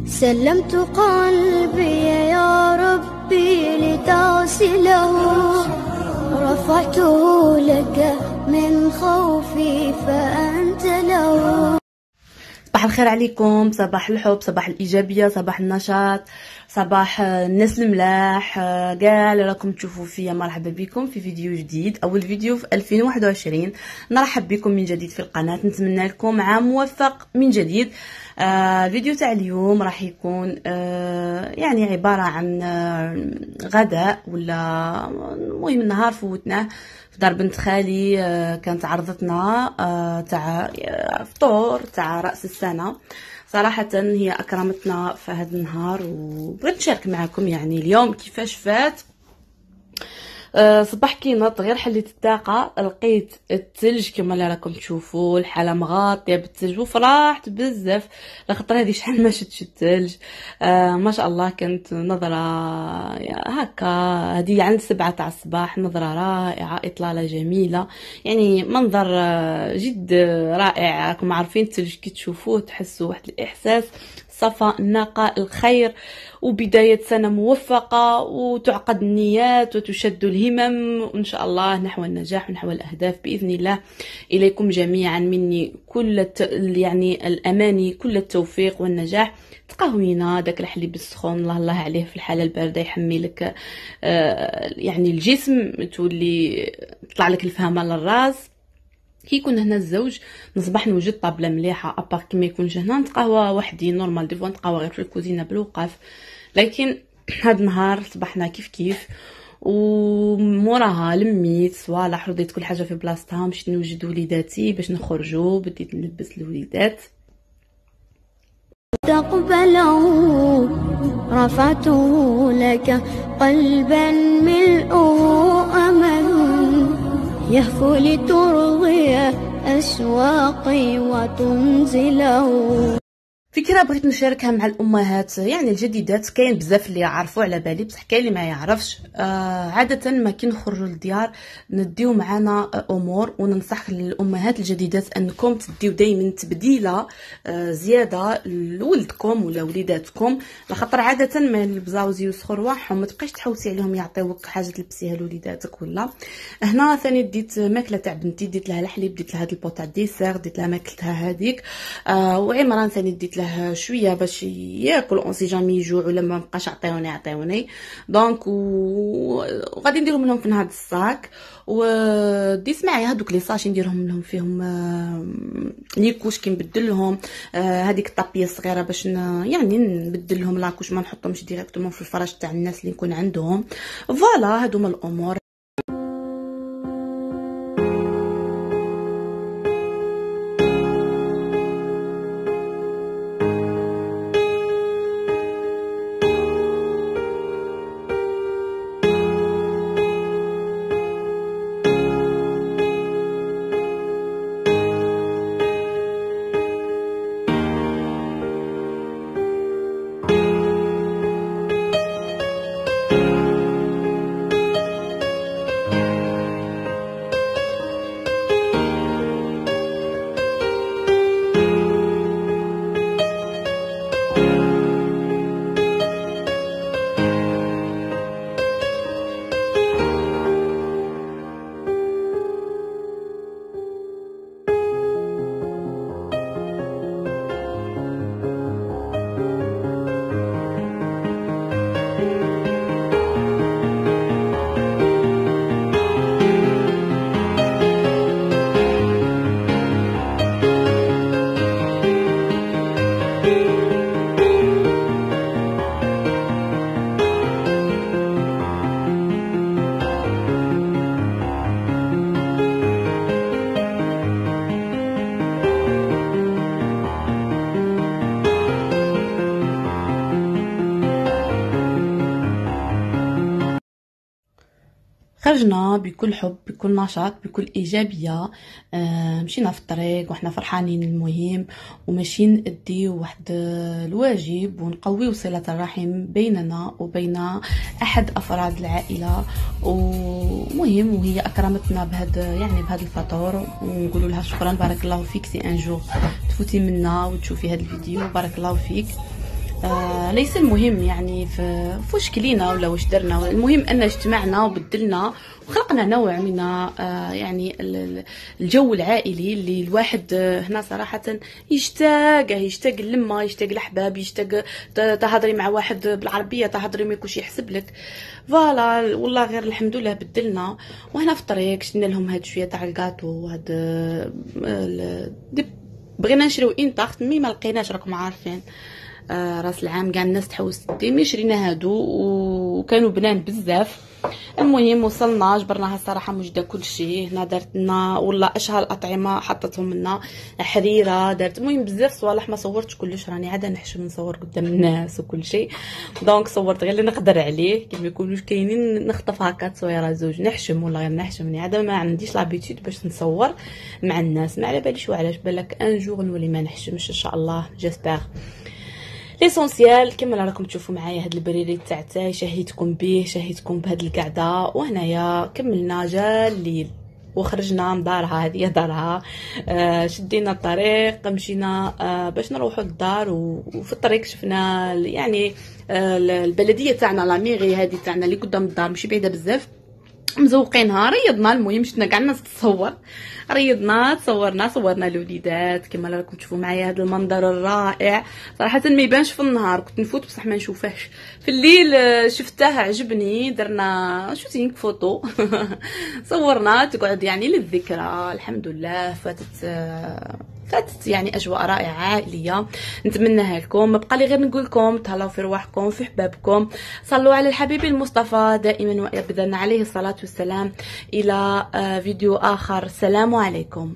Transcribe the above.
سلمت قلبي يا ربي لتغسله، رفعته لك من خوفي فأنت له. صباح الخير عليكم، صباح الحب، صباح الإيجابية، صباح النشاط، صباح الناس الملاح، كاع اللي راكم تشوفوا فيا. مرحبا بكم في فيديو جديد، أول فيديو في 2021. نرحب بكم من جديد في القناة، نتمنى لكم عام موفق من جديد. الفيديو تاع اليوم راح يكون يعني عبارة عن غداء ولا المهم نهار فوتناه في دار بنت خالي. كانت عرضتنا تاع فطور تاع رأس السنة. صراحة هي أكرمتنا في هذا النهار، وبغيت نشارك معكم يعني اليوم كيفاش فات. صباح كي نط غير حليت الطاقة لقيت الثلج كما اللي راكم تشوفوا، الحالة مغطية بالثلج وفرحت بزاف لخاطر هذه شحال ما شفتش الثلج. ما شاء الله كانت نظرة هكا، هذه عند 7 تاع الصباح، نظرة رائعة، إطلالة جميلة، يعني منظر جد رائع. راكم عارفين الثلج كي تشوفوه تحسوا واحد الإحساس صفاء، النقاء، الخير، وبداية سنة موفقة، وتعقد النيات وتشد الهمم وإن شاء الله نحو النجاح ونحو الأهداف بإذن الله. إليكم جميعا مني كل يعني الأماني، كل التوفيق والنجاح. تقهوينا داك الحليب السخون الله الله عليه في الحالة الباردة يحمي لك يعني الجسم، تولي تطلع لك الفهمة للراس. كي يكون هنا الزوج نصبح نوجد طابله مليحه، ابار كي ما يكونش هنا نتقهوى وحدي نورمال، دي فوا نتقهوى غير في الكوزينه بالوقاف. لكن هاد النهار صبحنا كيف كيف، وموراها لميت صوالح، رضيت كل حاجه في بلاصتها، مشيت نوجد وليداتي باش نخرجوا، بديت نلبس الوليدات. تقبله رفعته لك قلبا ملؤه أمل، يهفو لترضي أشواقي وتنزله. فكرة بغيت نشاركها مع الامهات يعني الجديدات. كاين بزاف اللي يعرفوا على بالي، بصح كاين اللي ما يعرفش. عاده ما كي نخرجوا للديار نديو معنا امور، وننصح الامهات الجديدات انكم تديو دائما تبديله زياده لولدكم ولا وليداتكم، لخاطر عاده ما البزاوز يوسخوا رواحهم، ما تبقايش تحوسي عليهم يعطيوك حاجه تلبسيها لوليداتك. ولا هنا ثاني ديت ماكله تاع بنتي، ديت لها الحليب، ديت لها هاد البو تاع الديسير، ديت لها ماكلتها هذيك. وعمران ثاني ديت له شويه باش ياكل اون سي جامي يجوع ولا ما بقاش عطيوني دونك وغادي نديرهم لهم في هذا الصاك. وديت معايا هذوك لي ساشي نديرهم لهم فيهم ليكوش كي نبدل لهم هذيك الطابيه الصغيره باش يعني نبدل لهم لاكوش، ما نحطهمش ديريكتومون في الفراش تاع الناس اللي يكون عندهم. فوالا هادو هما الامور. خرجنا بكل حب بكل نشاط بكل ايجابيه. مشينا في الطريق وحنا فرحانين المهم، وماشيين نديو واحد الواجب ونقويو صله الرحم بيننا وبين احد افراد العائله. ومهم وهي اكرمتنا بهذا الفطور، ونقولوا لها شكرا بارك الله فيك. سي ان جور تفوتي منا وتشوفي هذا الفيديو، بارك الله فيك. ليس المهم يعني في واش كلينا ولا واش درنا، المهم ان اجتمعنا وبدلنا وخلقنا نوع من يعني الجو العائلي اللي الواحد هنا صراحه يشتاق اللمه، يشتاق الاحباب، يشتاق تهضري مع واحد بالعربيه، تهضري ما يكونش يحسب لك. فوالا والله غير الحمد لله بدلنا. وهنا في الطريق شدنا لهم هاد شويه تاع الكاطو وهاد بغينا نشريو انطاخت مي ما لقيناش، راكم عارفين راس العام كاع الناس تحوس تدي، شرينا هادو وكانوا بنان بزاف. المهم وصلنا جبرناها الصراحه موجده كل شيء هنا، دارت لنا والله اشهى الاطعمه حطتهم لنا، حريره دارت، المهم بزاف صوالح ما صورتش كلش، راني عاده نحشم نصور قدام الناس وكل شيء، دونك صورت غير اللي نقدر عليه كي ما يكونوش كاينين نخطف هكا تصويره زوج نحشم والله غير نحشم. راني عاده ما عنديش لابيتود باش نصور مع الناس، ما على باليش وعلاش، بالك ان جور نولي ما نحشمش ان شاء الله جيسبر. ليسونسيال كما راكم تشوفوا معايا هاد البريري تاعتي، شهيتكم بهاد القعده. وهنايا كملنا جا الليل وخرجنا من دارها، هذه دارها. شدينا الطريق مشينا باش نروحوا للدار، وفي الطريق شفنا يعني البلديه تاعنا لا ميغي هذه تاعنا اللي قدام الدار ماشي بعيده بزاف، مزوقينها. ريضنا المهم شفنا كاع الناس تصور، ريضنا صورنا الوليدات كما راكم تشوفوا معايا هذا المنظر الرائع. صراحه ما يبانش في النهار، كنت نفوت بصح ما نشوفهش في الليل، شفته عجبني، درنا شوتينغ فوتو صورنا تقعد يعني للذكرى. الحمد لله فاتت يعني اجواء رائعه عائليه نتمناها لكم. بقى لي غير نقول لكم تهلاو في رواحكم في حبابكم، صلوا على الحبيب المصطفى دائما وابدا عليه الصلاه والسلام. الى فيديو اخر، السلام عليكم.